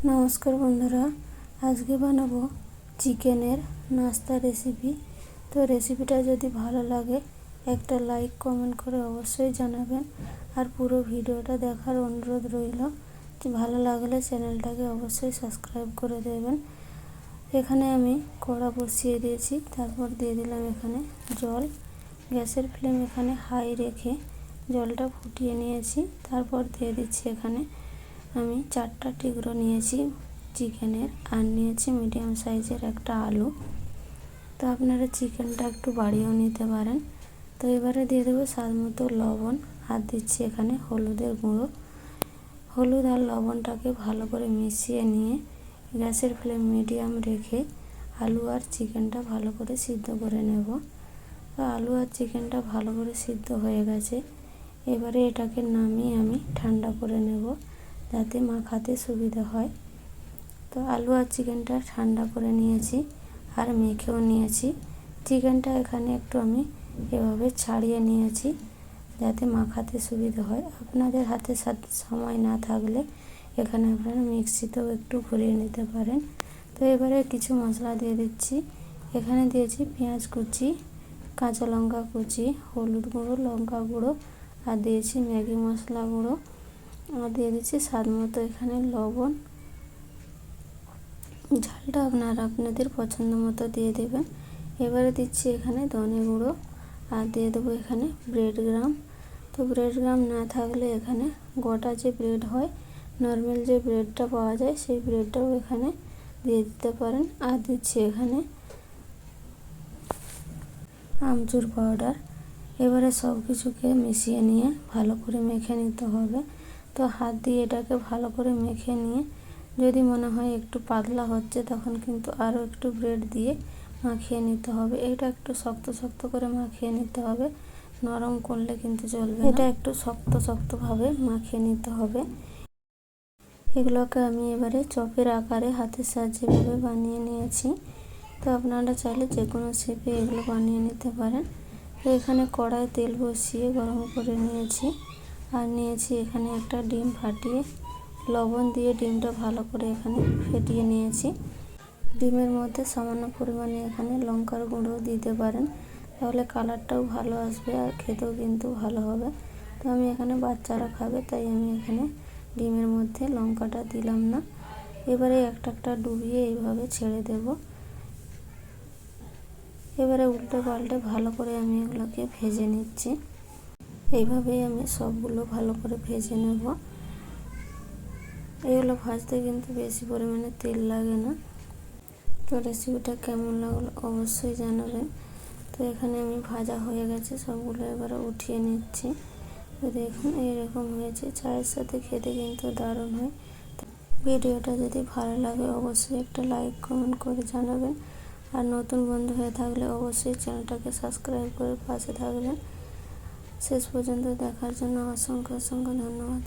नमस्कार बंधुरा आज के बानाबो चिकेनेर नास्ता रेसिपि। तो रेसिपिटा यदि भालो लागे एक लाइक कमेंट करे अवश्य जानाबेन और पुरो भिडियोटा देखार अनुरोध रइल। भालो लागले चैनलटाके अवश्य सबस्क्राइब करे देबेन। एखाने आमी कड़ा बसिए दिएछि, तारपर दिए दिलाम एखाने जल। गैसेर फ्लेम एखाने हाई रेखे जलटा फुटिए निएछि। तारपर दिए दिচ্ছি एखाने आमी 4टा टुकरो निएछि चिकेनेर और निएछि मीडियम साइजेर एकटा आलू। तो आपनारा चिकेनटा एकटू बाड़िয়েও নিতে পারেন। तो एबारे दिए देব स्वाद मतो लवण और दिচ্ছি एखाने हलुदेर गुঁড়ো। हलुद और लवणटाके भालो करे मिशिए निয়ে গ্যাসের फ्लेम मिडियाम रेखे आलू और चिकेनटा भालो करे सिद्ध करे नेब। तो आलू और चिकेनटा भालो करे सिद्ध हये गेছে। एबारे एटाके नामिয়ে आमी ঠান্ডা करे नेब যাতে মাখাতে সুবিধা হয়। তো আলু আর চিকেনটা ঠান্ডা করে নিয়েছি আর মেখেও নিয়েছি। চিকেনটা এখানে একটু আমি এভাবে ছাড়িয়ে নিয়েছি যাতে মাখাতে সুবিধা হয়। আপনাদের হাতে সময় না থাকলে এখানে আপনারা মিক্সিতেও একটু ঘুরিয়ে নিতে পারেন। তো এবারে কিছু মশলা দিয়ে দিচ্ছি। এখানে দিয়েছি পেঁয়াজ কুচি, কাঁচা লঙ্কা কুচি, হলুদ গুঁড়ো, লঙ্কা গুঁড়ো আর দিয়েছি ম্যাগি মশলা গুঁড়ো और दिए दीची स्वाद मतो एखाने लवण। झालटा आपनारा आपनादेर पछंद मतो दिए देबेन। एबारे दिচ্ছি एखाने धने गुঁড়ো और दिए देबो एखाने ब्रेड ग्राम। तो ब्रेड ग्राम ना थाकले एखाने गोटा जे ब्रेड हय नर्माल जे ब्रेडटा पाওয়া যায় সেই ब्रेडटाও एखाने दिए दिते पारेन। और दिচ্ছি एखाने आमचूर पाउडार। एबारे सब किछुके मिशिए निয়ে भालो करे मेखे निते होबे। तो हाथ दिए एटाके भालो करे मेखे निয়ে यदि मने हय एकटू पातला होच्छे तखन किन्तु आरो एकटू ब्रेड दिए माखिए निते होबे। एटा एकटू शक्त शक्त करे माखिए निते होबे, नरम करले किन्तु चलबे ना। एटा एकटू शक्त शक्त भावे माखिए निते होबे। एगुलोके आमी एबारे चपेर आकारे हाथेर साहाज्ये एभाবে बानिয়ে নিয়েছি। तो आपनारा चाइले जे कोनो शेपे एगुलो बानिয়ে निते पारेन। तो एखाने कड़ाई तेल बसिए गरम करे निয়েছি और নিয়েছি এখানে একটা ডিম ফাটিয়ে লবণ দিয়ে ডিমটা ভালো করে এখানে ফেটিয়ে নিয়েছি। ডিমের মধ্যে সামান্য পরিমাণে এখানে লঙ্কার গুঁড়ো দিতে পারেন, তাহলে কালারটাও ভালো আসবে আর খেতেও কিন্তু ভালো হবে। তো আমি এখানে বাচ্চারা খাবে তাই আমি এখানে ডিমের মধ্যে লঙ্কাটা দিলাম না। এবারে একটা একটা ডুবিয়ে এইভাবে ছেড়ে দেব। এবারে উল্টে পাল্টে ভালো করে আমি এগুলোকে ভেজে নিচ্ছি। এইভাবেই আমি সবগুলো ভালো করে ভেজে নেব। এগুলো ভাজতে কিন্তু বেশি পরিমাণে তেল লাগে না। তো রেসিপিটা কেমন লাগলো অবশ্যই জানাবেন। তো এখানে আমি ভাজা হয়ে গেছে সবগুলো, এবারে উঠিয়ে নিচ্ছি। তো দেখুন এরকম হয়েছে, চায়ের সাথে খেতে কিন্তু দারুণ হয়। ভিডিওটা যদি ভালো লাগে অবশ্যই একটা লাইক কমেন্ট করে জানাবেন আর নতুন বন্ধু হয়ে থাকলে অবশ্যই চ্যানেলটাকে সাবস্ক্রাইব করে পাশে থাকবেন। শেষ পর্যন্ত দেখার জন্য অসংখ্য অসংখ্য ধন্যবাদ।